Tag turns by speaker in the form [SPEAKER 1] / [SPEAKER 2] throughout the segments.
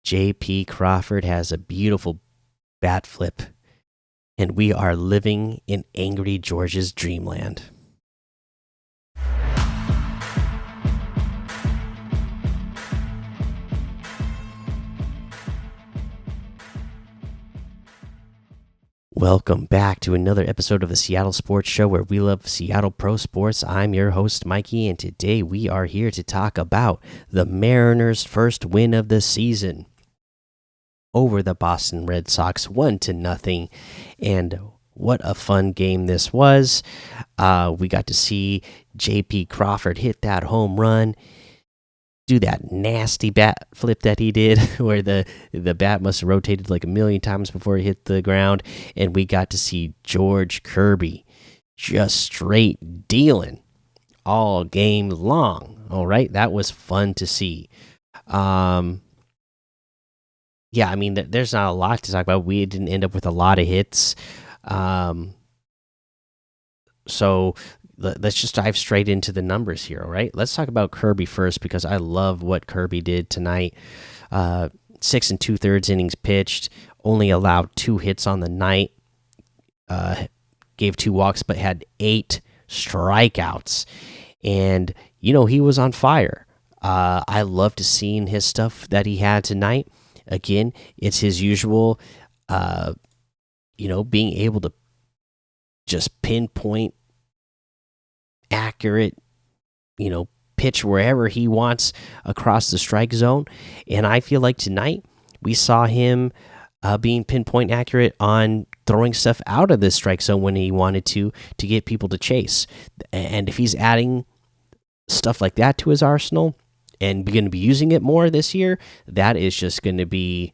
[SPEAKER 1] JP Crawford has a beautiful bat flip, and we are living in Angry George's dreamland. Welcome back to another episode of the Seattle Sports Show where we love Seattle pro sports. I'm your host, Mikey, and today we are here to talk about the Mariners' first win of the season over the Boston Red Sox, 1-0. And what a fun game this was. We got to see JP Crawford hit that home run, do that nasty bat flip that he did where the bat must have rotated like a million times before it hit the ground. And we got to see George Kirby just straight dealing all game long. All right, that was fun to see. Yeah, I mean, there's not a lot to talk about. We didn't end up with a lot of hits. So let's just dive straight into the numbers here. All right, let's talk about Kirby first because I love what Kirby did tonight. 6 2/3 innings pitched, only allowed 2 hits on the night, gave 2 walks, but had 8 strikeouts. And he was on fire. I loved seeing his stuff that he had tonight. Again, it's his usual, being able to just pinpoint accurate, pitch wherever he wants across the strike zone. And I feel like tonight we saw him being pinpoint accurate on throwing stuff out of the strike zone when he wanted to get people to chase. And if he's adding stuff like that to his arsenal and going to be using it more this year, that is just going to be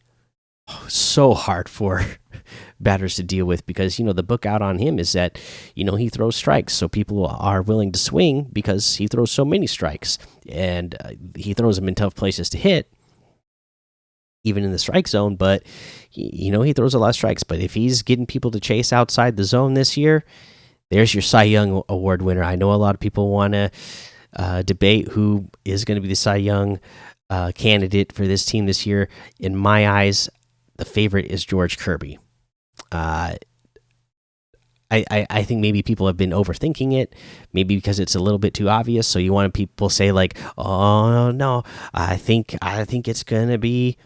[SPEAKER 1] so hard for batters to deal with because the book out on him is that he throws strikes, so people are willing to swing because he throws so many strikes, and he throws them in tough places to hit, even in the strike zone. But he throws a lot of strikes. But if he's getting people to chase outside the zone this year, there's your Cy Young Award winner. I know a lot of people want to debate who is going to be the Cy Young candidate for this team this year. In my eyes, the favorite is George Kirby. I think maybe people have been overthinking it, maybe because it's a little bit too obvious. So you want people say like, "Oh no, I think it's gonna be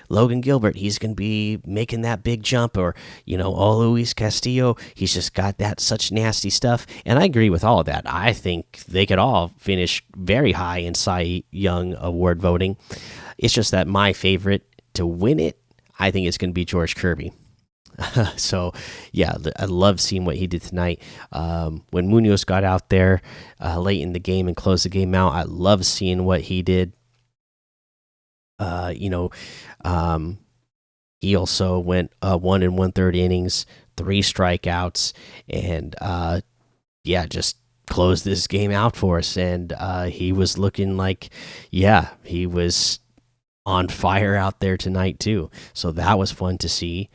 [SPEAKER 1] Logan Gilbert. He's gonna be making that big jump," or "Oh, Luis Castillo, he's just got that such nasty stuff." And I agree with all of that. I think they could all finish very high in Cy Young Award voting. It's just that my favorite to win it, I think it's going to be George Kirby. So, yeah, I love seeing what he did tonight. When Munoz got out there late in the game and closed the game out, I love seeing what he did. He also went 1 1/3 innings, 3 strikeouts, and just closed this game out for us. And he was looking like, he was on fire out there tonight too. So that was fun to see.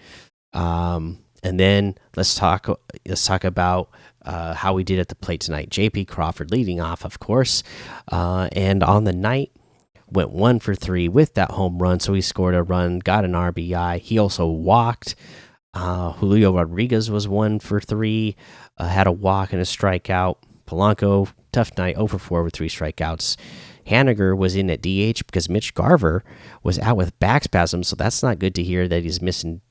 [SPEAKER 1] And then let's talk about how we did at the plate tonight. JP Crawford leading off, of course, and on the night went 1 for 3 with that home run. So he scored a run, got an RBI. He also walked. Julio Rodriguez was 1 for 3, had a walk and a strikeout. Polanco, tough night, 0 for 4 with 3 strikeouts. Haniger was in at DH because Mitch Garver was out with back spasms, so that's not good to hear that he's missing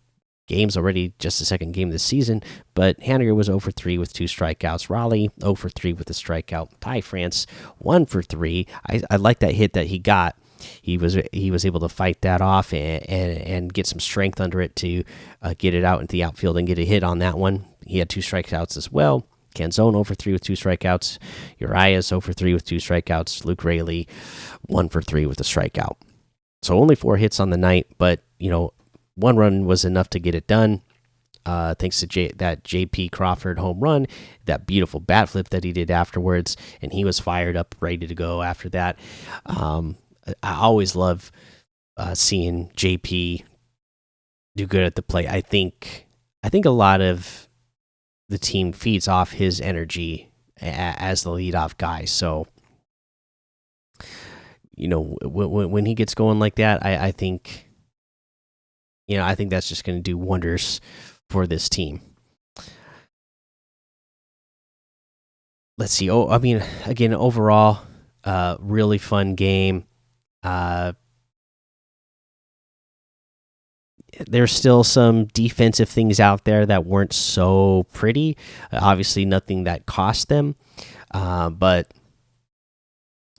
[SPEAKER 1] games already, just the second game of the season. But Haniger was 0 for 3 with 2 strikeouts. Raleigh 0 for 3 with a strikeout. Ty France 1 for 3. I like that hit that he got. He was able to fight that off and get some strength under it to get it out into the outfield and get a hit on that one. He had 2 strikeouts as well. Canzone 0 for 3 with 2 strikeouts. Urias 0 for 3 with 2 strikeouts. Luke Raley 1 for 3 with a strikeout. So only 4 hits on the night, but 1 run was enough to get it done. Thanks to that JP Crawford home run, that beautiful bat flip that he did afterwards, and he was fired up, ready to go after that. I always love seeing JP do good at the plate. I think a lot of the team feeds off his energy as the leadoff guy. So, when he gets going like that, I think I think that's just going to do wonders for this team. Let's see. Oh, I mean, again, overall, really fun game. Uh, there's still some defensive things out there that weren't so pretty. Obviously, nothing that cost them, but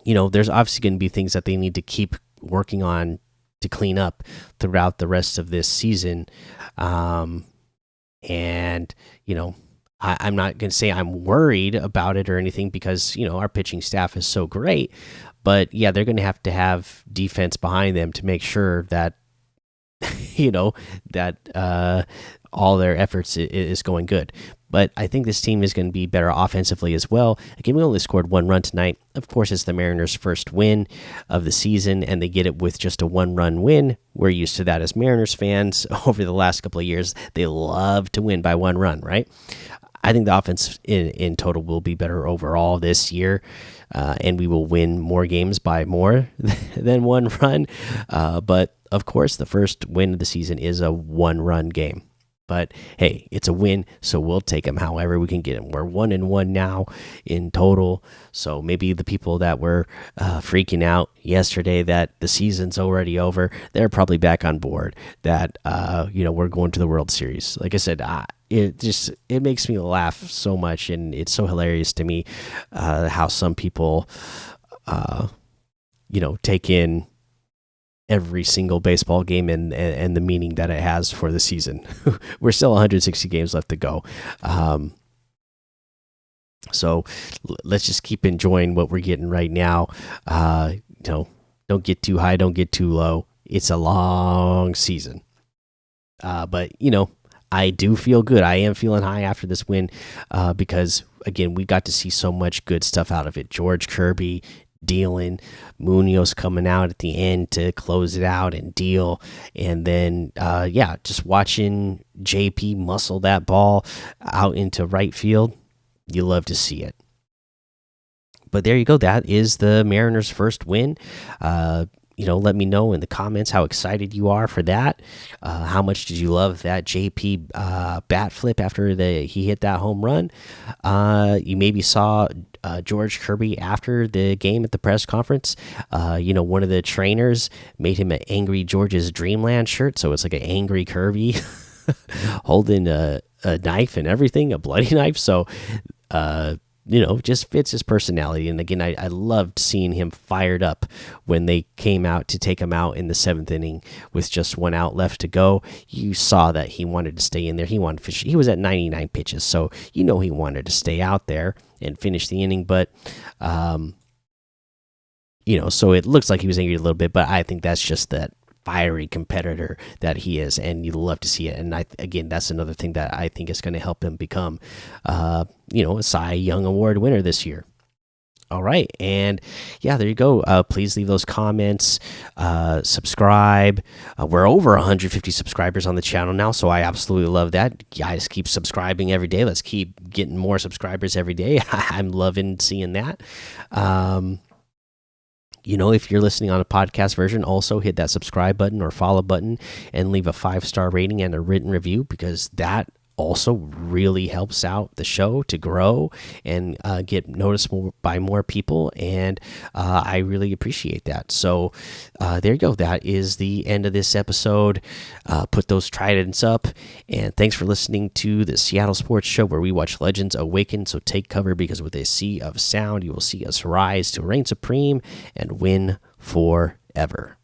[SPEAKER 1] there's obviously going to be things that they need to keep working on to clean up throughout the rest of this season. And I'm not going to say I'm worried about it or anything because our pitching staff is so great, but yeah, they're going to have defense behind them to make sure that that all their efforts is going good. But I think this team is going to be better offensively as well. Again, we only scored 1 run tonight. Of course, it's the Mariners' first win of the season, and they get it with just a 1-run win. We're used to that as Mariners fans over the last couple of years. They love to win by 1 run, right? I think the offense in total will be better overall this year, and we will win more games by more than 1 run. But of course, the first win of the season is a 1-run game. But hey, it's a win, so we'll take them however we can get them. We're 1-1 now in total, so maybe the people that were freaking out yesterday that the season's already over, they're probably back on board. That we're going to the World Series. Like I said, it makes me laugh so much, and it's so hilarious to me how some people take in every single baseball game and the meaning that it has for the season. We're still 160 games left to go. So let's just keep enjoying what we're getting right now. Don't get too high, don't get too low. It's a long season. But I do feel good. I am feeling high after this win because again, we got to see so much good stuff out of it. George Kirby dealing, Munoz coming out at the end to close it out and deal, and then just watching JP muscle that ball out into right field. You love to see it. But there you go. That is the Mariners' first win. Let me know in the comments how excited you are for that. How much did you love that JP bat flip after he hit that home run? You maybe saw George Kirby after the game at the press conference. One of the trainers made him an Angry George's Dreamland shirt, so it's like an angry Kirby holding a knife and everything, a bloody knife. So just fits his personality. And again, I loved seeing him fired up when they came out to take him out in the 7th inning with just 1 out left to go. You saw that he wanted to stay in there. He wanted to finish. He was at 99 pitches, so he wanted to stay out there and finish the inning. But so it looks like he was angry a little bit, but I think that's just that fiery competitor that he is, and you love to see it. And again, that's another thing that I think is going to help him become a Cy Young Award winner this year. All right, and yeah, there you go. Please leave those comments, subscribe. We're over 150 subscribers on the channel now, so I absolutely love that. Guys, keep subscribing every day. Let's keep getting more subscribers every day. I'm loving seeing that. If you're listening on a podcast version, also hit that subscribe button or follow button and leave a 5-star rating and a written review, because that also really helps out the show to grow and get noticed by more people, and I really appreciate that. So there you go. That is the end of this episode. Put those tridents up, and thanks for listening to the Seattle Sports Show, where we watch legends awaken. So take cover, because with a sea of sound you will see us rise to reign supreme and win forever.